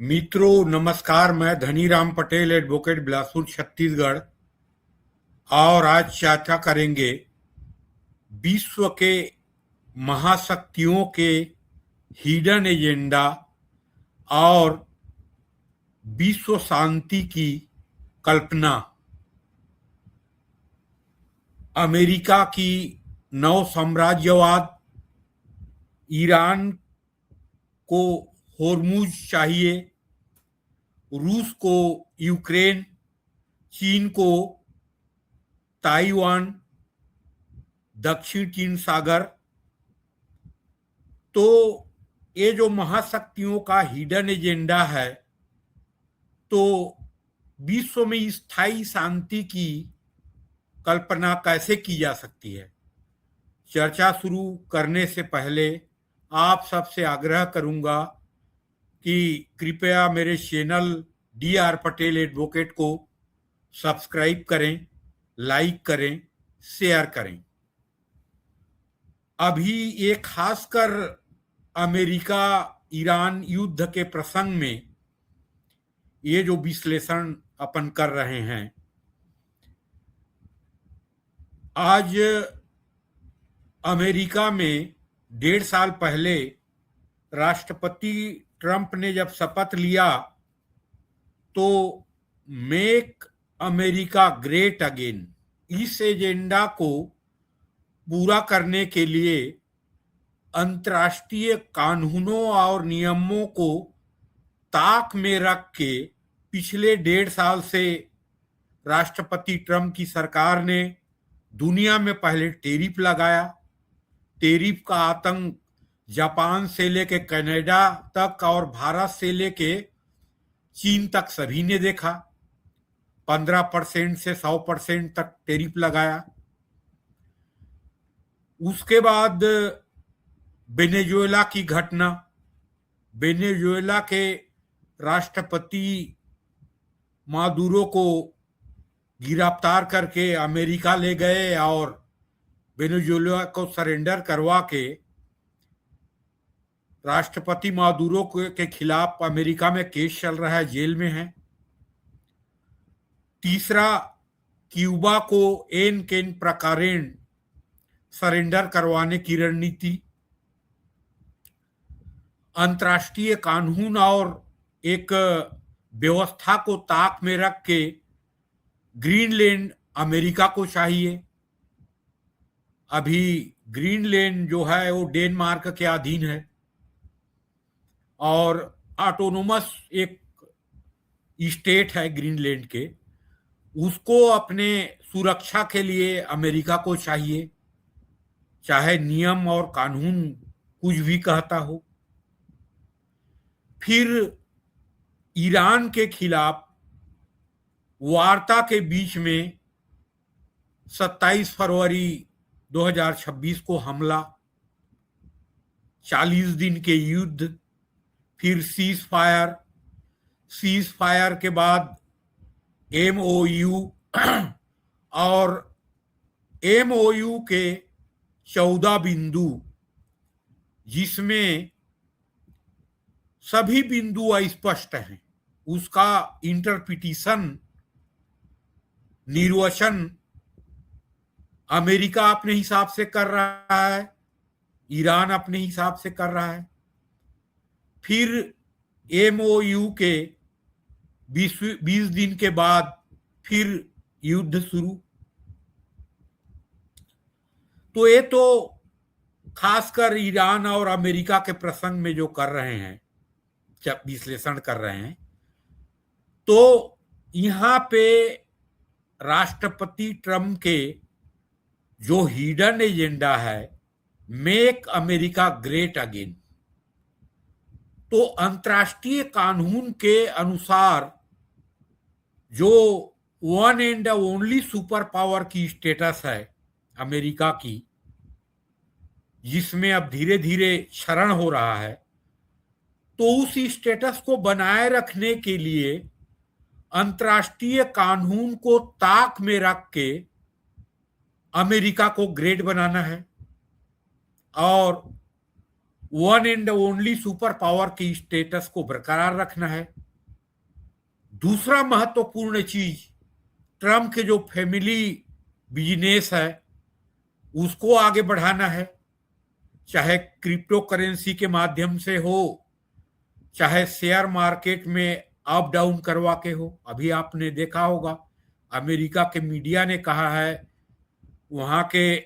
मित्रों नमस्कार। मैं धनीराम पटेल, एडवोकेट, बिलासपुर, छत्तीसगढ़। और आज चर्चा करेंगे विश्व के महाशक्तियों के हिडन एजेंडा और विश्व शांति की कल्पना। अमेरिका की नव साम्राज्यवाद, ईरान को होर्मुज चाहिए, रूस को यूक्रेन, चीन को ताइवान, दक्षिण चीन सागर। तो ये जो महाशक्तियों का हिडन एजेंडा है, तो विश्व में स्थायी शांति की कल्पना कैसे की जा सकती है। चर्चा शुरू करने से पहले आप सबसे आग्रह करूंगा कि कृपया मेरे चैनल DR पटेल एडवोकेट को सब्सक्राइब करें, लाइक करें, शेयर करें। अभी ये खासकर अमेरिका ईरान युद्ध के प्रसंग में ये जो विश्लेषण अपन कर रहे हैं, आज अमेरिका में 1.5 साल पहले राष्ट्रपति ट्रंप ने जब शपथ लिया तो मेक अमेरिका ग्रेट अगेन, इस एजेंडा को पूरा करने के लिए अंतर्राष्ट्रीय कानूनों और नियमों को ताक में रख के पिछले 1.5 साल से राष्ट्रपति ट्रंप की सरकार ने दुनिया में पहले टैरिफ लगाया। टैरिफ का आतंक जापान से लेके कनाडा तक और भारत से लेके चीन तक सभी ने देखा। 15% से 100% तक टैरिफ लगाया। उसके बाद वेनेजुएला की घटना, वेनेजुएला के राष्ट्रपति मादुरो को गिरफ्तार करके अमेरिका ले गए और वेनेजुएला को सरेंडर करवा के राष्ट्रपति मादुरो के खिलाफ अमेरिका में केस चल रहा है, जेल में है। तीसरा, क्यूबा को एन केन प्रकारेण सरेंडर करवाने की रणनीति। अंतर्राष्ट्रीय कानून और एक व्यवस्था को ताक में रख के ग्रीनलैंड अमेरिका को चाहिए। अभी ग्रीनलैंड जो है वो डेनमार्क के अधीन है और ऑटोनोमस एक स्टेट है ग्रीनलैंड के। उसको अपने सुरक्षा के लिए अमेरिका को चाहिए, चाहे नियम और कानून कुछ भी कहता हो। फिर ईरान के खिलाफ वार्ता के बीच में 27 फरवरी 2026 को हमला, 40 दिन के युद्ध, फिर सीज फायर के बाद MOU और MOU के 14 बिंदु, जिसमें सभी बिंदु अस्पष्ट हैं। उसका इंटरप्रिटेशन, निर्वचन अमेरिका अपने हिसाब से कर रहा है, ईरान अपने हिसाब से कर रहा है। फिर MOU के 20 दिन के बाद फिर युद्ध शुरू। तो ये तो खासकर ईरान और अमेरिका के प्रसंग में जो कर रहे हैं, जब विश्लेषण कर रहे हैं, तो यहां पे राष्ट्रपति ट्रंप के जो हिडन एजेंडा है, मेक अमेरिका ग्रेट अगेन, तो अंतर्राष्ट्रीय कानून के अनुसार जो one and only super power की स्टेटस है अमेरिका की, जिसमें अब धीरे धीरे क्षरण हो रहा है, तो उस स्टेटस को बनाए रखने के लिए अंतर्राष्ट्रीय कानून को ताक में रख के अमेरिका को ग्रेट बनाना है। और one and only super power की स्टेटस को बरकरार रखना है। दूसरा महत्वपूर्ण चीज, ट्रम्प के जो फैमिली बिजनेस है उसको आगे बढ़ाना है, चाहे क्रिप्टो करेंसी के माध्यम से हो, चाहे शेयर मार्केट में अप डाउन करवा के हो। अभी आपने देखा होगा अमेरिका के मीडिया ने कहा है, वहां के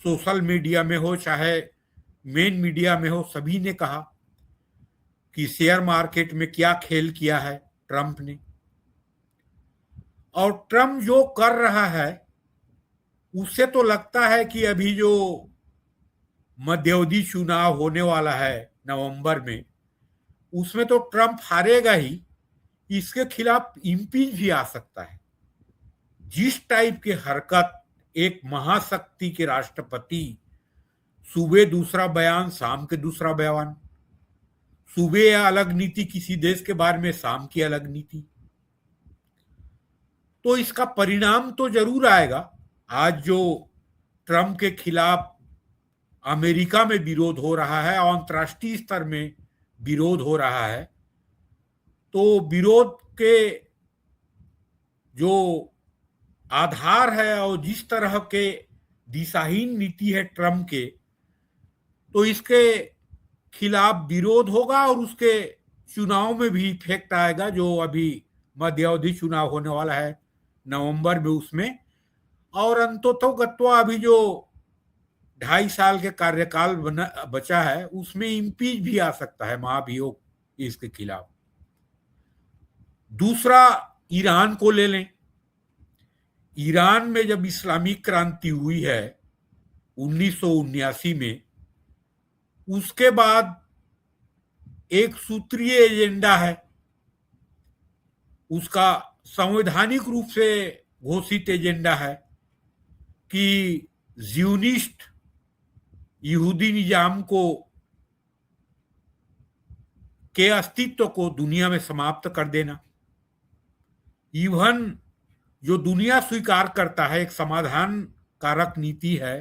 सोशल मीडिया में हो चाहे मेन मीडिया में हो, सभी ने कहा कि शेयर मार्केट में क्या खेल किया है ट्रम्प ने। और ट्रम्प जो कर रहा है उससे तो लगता है कि अभी जो मध्यावधि चुनाव होने वाला है नवंबर में, उसमें तो ट्रम्प हारेगा ही, इसके खिलाफ इम्पीच भी आ सकता है। जिस टाइप की हरकत एक महाशक्ति के राष्ट्रपति, सुबह दूसरा बयान शाम के दूसरा बयान, सुबह अलग नीति किसी देश के बारे में, शाम की अलग नीति, तो इसका परिणाम तो जरूर आएगा। आज जो ट्रम्प के खिलाफ अमेरिका में विरोध हो रहा है और अंतर्राष्ट्रीय स्तर में विरोध हो रहा है, तो विरोध के जो आधार है और जिस तरह के दिशाहीन नीति है ट्रम्प के, तो इसके खिलाफ विरोध होगा और उसके चुनाव में भी इफेक्ट आएगा। जो अभी मध्यावधि चुनाव होने वाला है नवंबर में, उसमें, और अंततोगत्वा अभी जो 2.5 साल के कार्यकाल बचा है उसमें इम्पीच भी आ सकता है महाभियोग इसके खिलाफ। दूसरा, ईरान को ले लें। ईरान में जब इस्लामिक क्रांति हुई है 1979 में, उसके बाद एक सूत्रीय एजेंडा है, उसका संवैधानिक रूप से घोषित एजेंडा है कि ज़ियोनिस्ट यहूदी निजाम को के अस्तित्व को दुनिया में समाप्त कर देना। इवन जो दुनिया स्वीकार करता है एक समाधान कारक नीति है,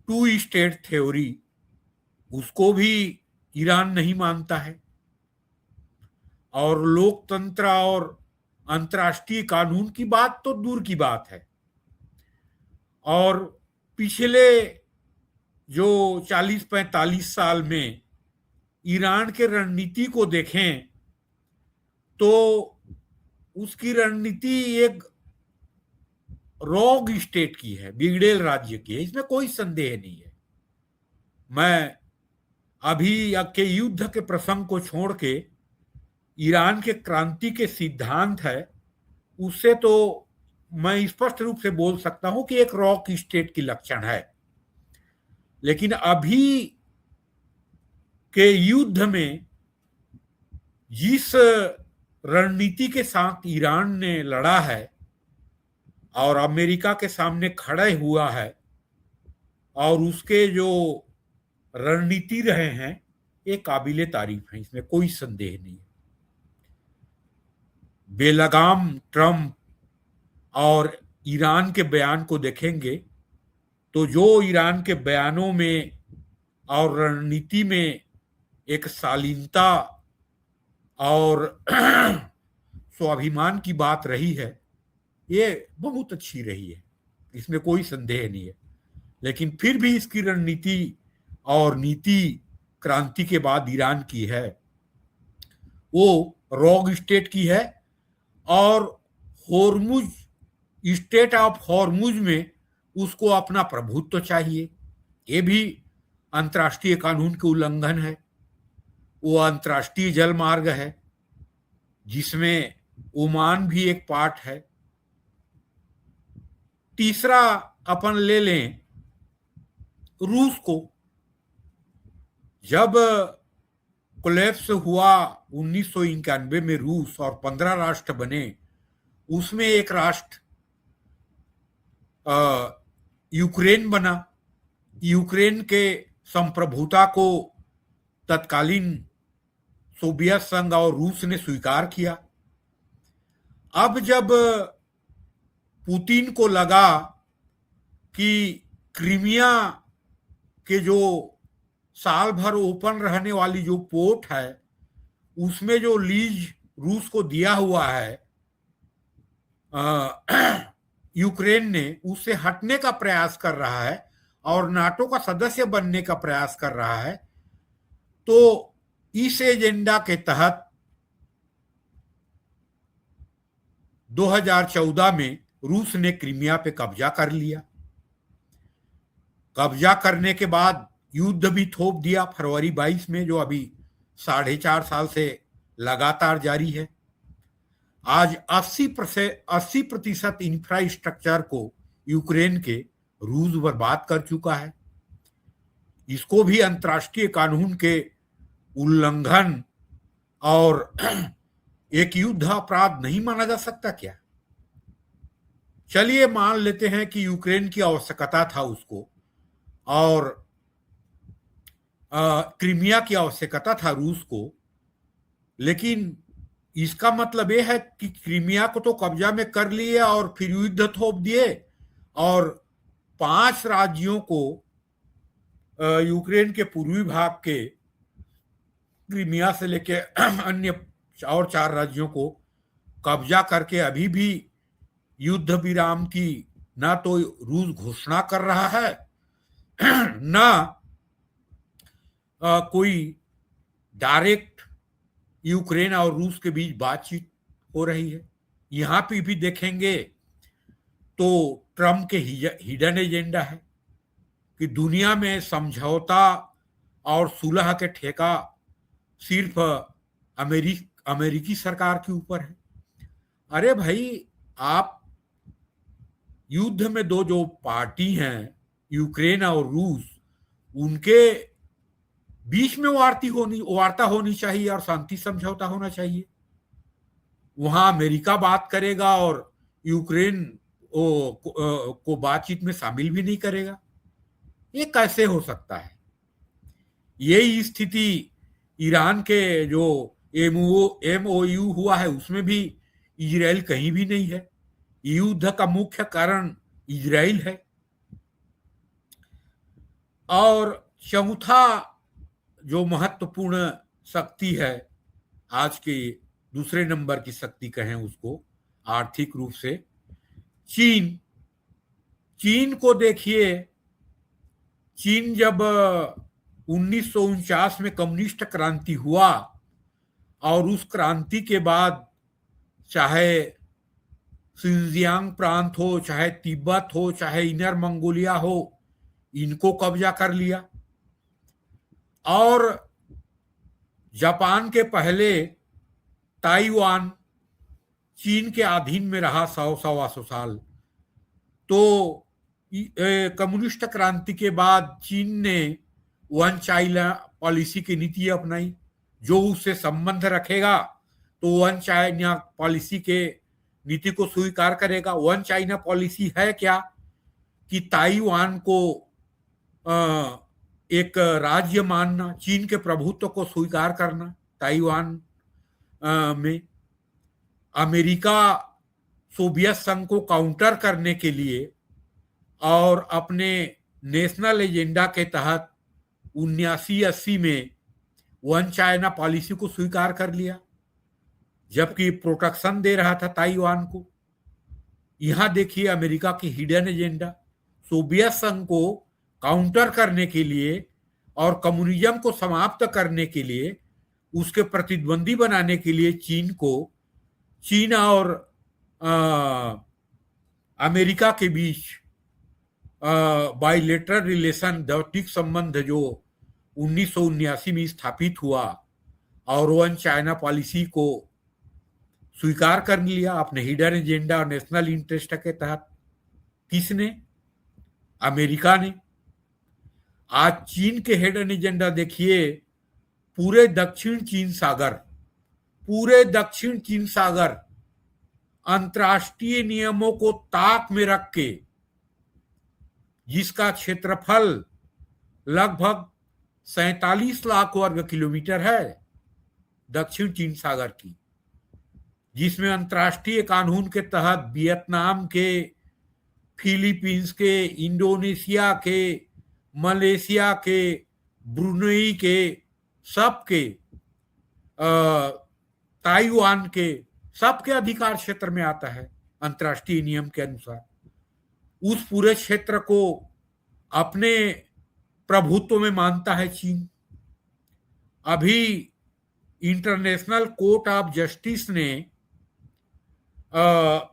टू स्टेट थ्योरी, उसको भी ईरान नहीं मानता है। और लोकतंत्र और अंतर्राष्ट्रीय कानून की बात तो दूर की बात है। और पिछले जो 40-45 साल में ईरान के रणनीति को देखें तो उसकी रणनीति एक रॉग स्टेट की है, बिगड़ेल राज्य की है, इसमें कोई संदेह नहीं है। मैं अभी के युद्ध के प्रसंग को छोड़ के ईरान के क्रांति के सिद्धांत है, उससे तो मैं स्पष्ट रूप से बोल सकता हूं कि एक रॉक स्टेट की लक्षण है। लेकिन अभी के युद्ध में जिस रणनीति के साथ ईरान ने लड़ा है और अमेरिका के सामने खड़े हुआ है, और उसके जो रणनीति रहे हैं, ये काबिले तारीफ है, इसमें कोई संदेह नहीं है। बेलगाम ट्रम्प और ईरान के बयान को देखेंगे तो जो ईरान के बयानों में और रणनीति में एक शालीनता और स्वाभिमान की बात रही है, ये बहुत अच्छी रही है, इसमें कोई संदेह नहीं है। लेकिन फिर भी इसकी रणनीति और नीति क्रांति के बाद ईरान की है, वो रॉग स्टेट की है। और हॉर्मुज, स्टेट ऑफ हॉर्मुज में उसको अपना प्रभुत्व चाहिए, ये भी अंतर्राष्ट्रीय कानून के उल्लंघन है। वो अंतर्राष्ट्रीय जल मार्ग है जिसमें ओमान भी एक पार्ट है। तीसरा अपन ले लें रूस को। जब कोलैप्स हुआ 1991 में रूस और 15 राष्ट्र बने, उसमें एक राष्ट्र यूक्रेन बना। यूक्रेन के संप्रभुता को तत्कालीन सोवियत संघ और रूस ने स्वीकार किया। अब जब पुतिन को लगा कि क्रीमिया के जो साल भर ओपन रहने वाली जो पोर्ट है उसमें जो लीज रूस को दिया हुआ है यूक्रेन ने, उससे हटने का प्रयास कर रहा है और नाटो का सदस्य बनने का प्रयास कर रहा है। तो इस एजेंडा के तहत 2014 में रूस ने क्रीमिया पे कब्जा कर लिया। कब्जा करने के बाद युद्ध भी थोप दिया फरवरी 22 में, जो अभी 4.5 साल से लगातार जारी है। आज 80% इंफ्रास्ट्रक्चर को यूक्रेन के रूस बर्बाद कर चुका है। इसको भी अंतर्राष्ट्रीय कानून के उल्लंघन और एक युद्ध अपराध नहीं माना जा सकता क्या? चलिए मान लेते हैं कि यूक्रेन की आवश्यकता था उसको और क्रीमिया की आवश्यकता था रूस को, लेकिन इसका मतलब यह है कि क्रीमिया को तो कब्जा में कर लिए और फिर युद्ध थोप दिए और 5 राज्यों को, यूक्रेन के पूर्वी भाग के क्रीमिया से लेके अन्य और 4 राज्यों को कब्जा करके अभी भी युद्ध विराम की ना तो रूस घोषणा कर रहा है ना कोई डायरेक्ट यूक्रेन और रूस के बीच बातचीत हो रही है। यहां पे भी देखेंगे तो ट्रम्प के हिडन एजेंडा है कि दुनिया में समझौता और सुलह के ठेका सिर्फ अमेरिकी सरकार के ऊपर है। अरे भाई, आप युद्ध में जो पार्टी हैं यूक्रेन और रूस, उनके बीच में वार्ता होनी चाहिए और शांति समझौता होना चाहिए। वहां अमेरिका बात करेगा और यूक्रेन को बातचीत में शामिल भी नहीं करेगा। ये कैसे हो सकता है? यही स्थिति ईरान के जो MOU हुआ है उसमें भी इजराइल कहीं भी नहीं है। युद्ध का मुख्य कारण इजराइल है। और चौथा जो महत्वपूर्ण शक्ति है, आज के दूसरे नंबर की शक्ति कहें उसको आर्थिक रूप से, चीन को देखिए। चीन जब 1949 में कम्युनिस्ट क्रांति हुआ और उस क्रांति के बाद चाहे सिंजियांग प्रांत हो, चाहे तिब्बत हो, चाहे इनर मंगोलिया हो, इनको कब्जा कर लिया। और जापान के पहले ताइवान चीन के अधीन में रहा 100-125 साल। तो कम्युनिस्ट क्रांति के बाद चीन ने वन चाइना पॉलिसी की नीति अपनाई। जो उससे संबंध रखेगा तो वन चाइना पॉलिसी के नीति को स्वीकार करेगा। वन चाइना पॉलिसी है क्या कि ताइवान को एक राज्य मानना, चीन के प्रभुत्व को स्वीकार करना ताइवान में। अमेरिका सोवियत संघ को काउंटर करने के लिए और अपने नेशनल एजेंडा के तहत 79-80 में वन चाइना पॉलिसी को स्वीकार कर लिया, जबकि प्रोटेक्शन दे रहा था ताइवान को। यहां देखिए अमेरिका की हिडन एजेंडा, सोवियत संघ को काउंटर करने के लिए और कम्युनिज्म को समाप्त करने के लिए, उसके प्रतिद्वंदी बनाने के लिए चीन और अमेरिका के बीच बाइलेटरल रिलेशन, द्विपक्षीय संबंध जो 1979 में स्थापित हुआ और वन चाइना पॉलिसी को स्वीकार कर लिया अपने हिडन एजेंडा और नेशनल इंटरेस्ट के तहत। किसने? अमेरिका ने। आज चीन के हिडन एजेंडा देखिए, पूरे दक्षिण चीन सागर अंतर्राष्ट्रीय नियमों को ताक में रख के, जिसका क्षेत्रफल लगभग 47 लाख वर्ग किलोमीटर है, दक्षिण चीन सागर की, जिसमें अंतर्राष्ट्रीय कानून के तहत वियतनाम के, फिलीपींस के, इंडोनेशिया के, मलेशिया के, ब्रुनेई के, सबके, ताइवान के, सबके अधिकार क्षेत्र में आता है अंतर्राष्ट्रीय नियम के अनुसार। उस पूरे क्षेत्र को अपने प्रभुत्व में मानता है चीन। अभी इंटरनेशनल कोर्ट ऑफ जस्टिस ने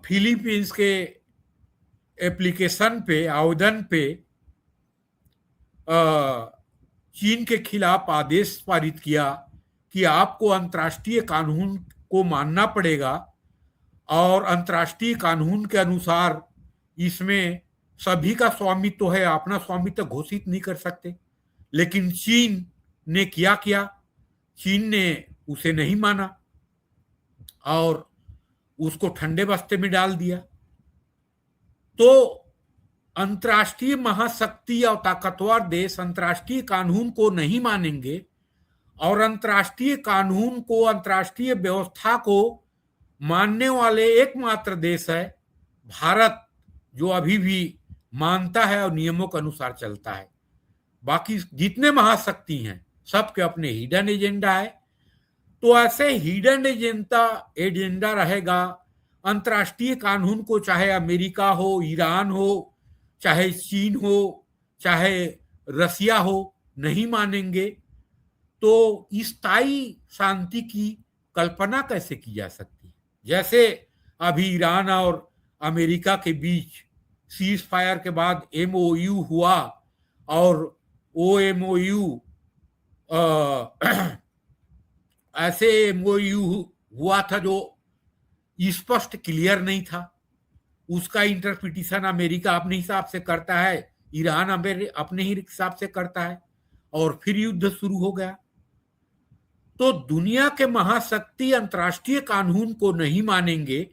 फिलीपींस के एप्लीकेशन पे, आवेदन पे चीन के खिलाफ आदेश पारित किया कि आपको अंतर्राष्ट्रीय कानून को मानना पड़ेगा और अंतर्राष्ट्रीय कानून के अनुसार इसमें सभी का स्वामित्व है, अपना स्वामित्व घोषित नहीं कर सकते। लेकिन चीन ने किया, चीन ने उसे नहीं माना और उसको ठंडे बस्ते में डाल दिया। तो अंतर्राष्ट्रीय महाशक्ति और ताकतवर देश अंतर्राष्ट्रीय कानून को नहीं मानेंगे और अंतर्राष्ट्रीय कानून को, अंतर्राष्ट्रीय व्यवस्था को मानने वाले एकमात्र देश है भारत, जो अभी भी मानता है और नियमों के अनुसार चलता है। बाकी जितने महाशक्ति हैं सबके अपने हिडन एजेंडा है। तो ऐसे हिडन एजेंडा रहेगा। अंतर्राष्ट्रीय कानून को चाहे अमेरिका हो, ईरान हो, चाहे चीन हो, चाहे रसिया हो, नहीं मानेंगे तो स्थायी शांति की कल्पना कैसे की जा सकती है। जैसे अभी ईरान और अमेरिका के बीच सीज फायर के बाद MOU हुआ और वो MOU ऐसे MOU हुआ था जो स्पष्ट क्लियर नहीं था। उसका इंटरप्रिटेशन अमेरिका अपने हिसाब से करता है, ईरान अपने ही हिसाब से करता है और फिर युद्ध शुरू हो गया। तो दुनिया के महाशक्ति अंतर्राष्ट्रीय कानून को नहीं मानेंगे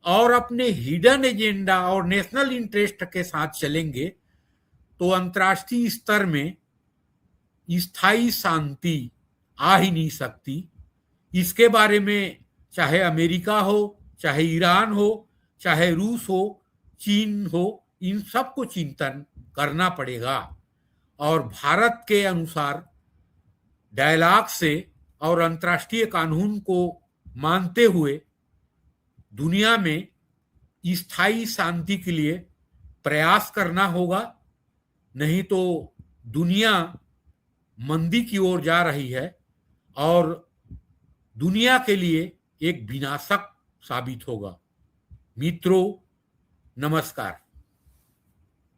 और अपने हिडन एजेंडा और नेशनल इंटरेस्ट के साथ चलेंगे तो अंतर्राष्ट्रीय स्तर में स्थायी शांति आ ही नहीं सकती। इसके बारे में चाहे अमेरिका हो, चाहे ईरान हो, चाहे रूस हो, चीन हो, इन सबको चिंतन करना पड़ेगा और भारत के अनुसार डायलॉग से और अंतर्राष्ट्रीय कानून को मानते हुए दुनिया में स्थायी शांति के लिए प्रयास करना होगा। नहीं तो दुनिया मंदी की ओर जा रही है और दुनिया के लिए एक विनाशक साबित होगा। मित्रों, नमस्कार।